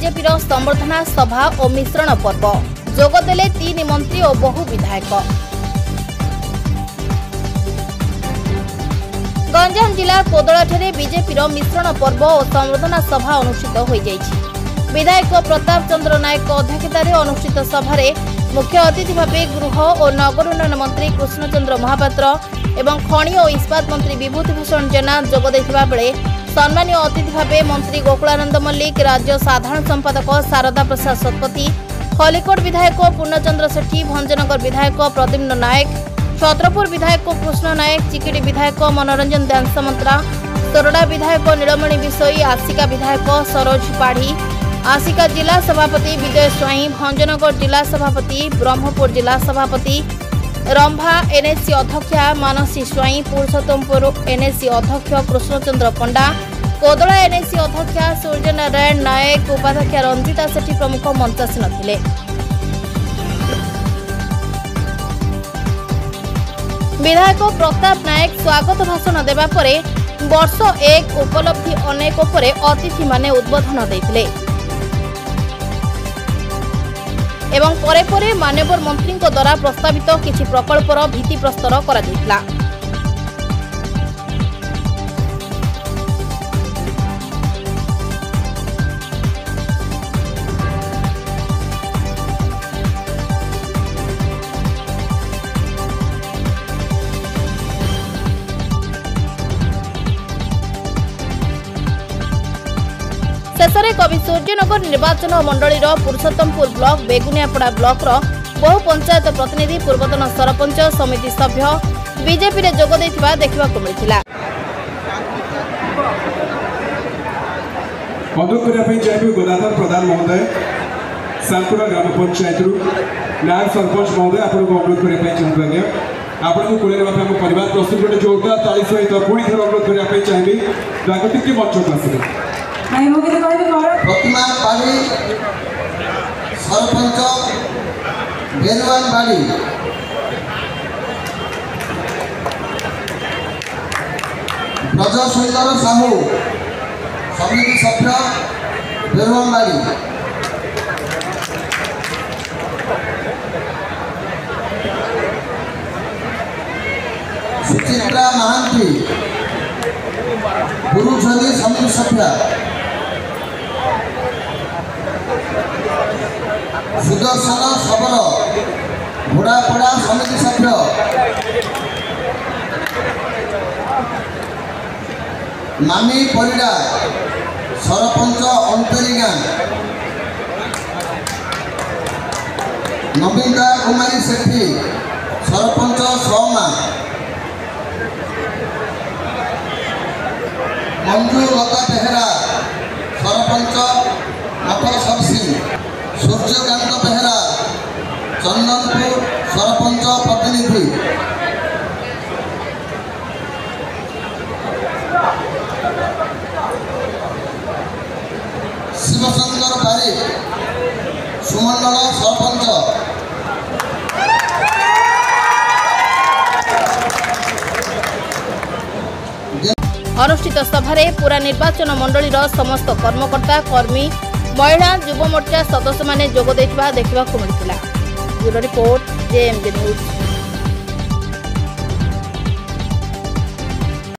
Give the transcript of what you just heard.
BJP संबर्धना सभा और मिश्रण पर्व जोगदेले 3 मंत्री और बहु विधायक। गंजाम जिला कोदलाठारे बीजेपी मिश्रण पर्व और संबर्धना सभा अनुष्ठित हो जाइछि। विधायक प्रताप चंद्र नायक अध्यक्षतार अनुष्ठित सभारे मुख्य अतिथि भावे गृह और नगर उन्नयन मंत्री कृष्णचंद्र महापात्र एवं खनि और इस्पात मंत्री विभूतिभूषण जेना जोग देथिबा बेले सम्मानीय अतिथि भावे मंत्री गोकुलानंद मल्लिक, राज्य साधारण संपादक शारदा प्रसाद शतपथी, खलिकोट विधायक पूर्णचंद्र सेठी, भंजनगर विधायक प्रद्युम्न नायक, छत्रपुर विधायक कृष्ण नायक, चिकिटी विधायक मनोरंजन दान सामंतरा, तोरडा विधायक नीलमणि विषयी, आसिका विधायक सरोज पाढ़ी, आसिका जिला सभापति विजय स्वाई, भंजनगर जिला सभापति, ब्रह्मपुर जिला सभापति रंभा एनएससी अध्यक्षा मानसी स्वाई, पुरुषोत्तमपुर एनएससी अध्यक्ष कृष्णचंद्र पंडा, कोदला एनएससी अध्यक्षा सूर्यनारायण नायक, उपाध्यक्षा रंजिता सेठी प्रमुख मंचासीन थिले। विधायक प्रताप नायक स्वागत भाषण देवा परे वर्ष 1 उपलब्धि अनेक उपरे अतिथि माने उद्बोधन देथिले एवं परे परे मान्यवर मंत्री द्वारा प्रस्तावित किछि प्रकल्पर भित्ति प्रस्तर करा जायतिला। शेषे कवि सूर्यनगर निर्वाचन मंडलीर पुरुषोत्तमपुर ब्लॉक बेगुनियापड़ा ब्लॉक बहु पंचायत प्रतिनिधि पूर्वतन सरपंच समिति सभ्य बीजेपी रे जोग देथिबा देखिबाकु मिलिथिला। गोदाधर प्रधान महोदय सांकुड़ा ग्राम पंचायत नायक सरपंच महोदय आपको अनुरोध करने चाहूँ आज्ञा आपको कोले परिवार प्रस्तुत गोटे जोरदार ताली सहित पुणी थर अनुरोध करने चाहिए दयाकोटी मंच को आसवे प्रतिमा पाड़ी सरपंच बेलवान बाड़ी ब्रज सुंदर साहू समिति सभ्य बेलवान बाड़ी सुचित्रा महांती गुरुझनी समिति सभ्य सुदर्शन शबर घोड़ापड़ा समिति सभ्य मामी परिडा सरपंच अंतरीगा नवीनता कुमारी सेठी सरपंच सोमा मंजू लता बेहरा सरपंच नफर सरसिंह सूर्यकांत बेहरा चंदनपुर सरपंच प्रतिनिधि शिवशंकर पारिक सुमंडल सरपंच अनुष्ठित सभारे पूरा निर्वाचन मंडलीर समस्त कर्मकर्ता कर्मी महिला युव मोर्चा सदस्य माने जोग देथिबा देखिबाकु मिलिथिला। Bureau report JMJ news.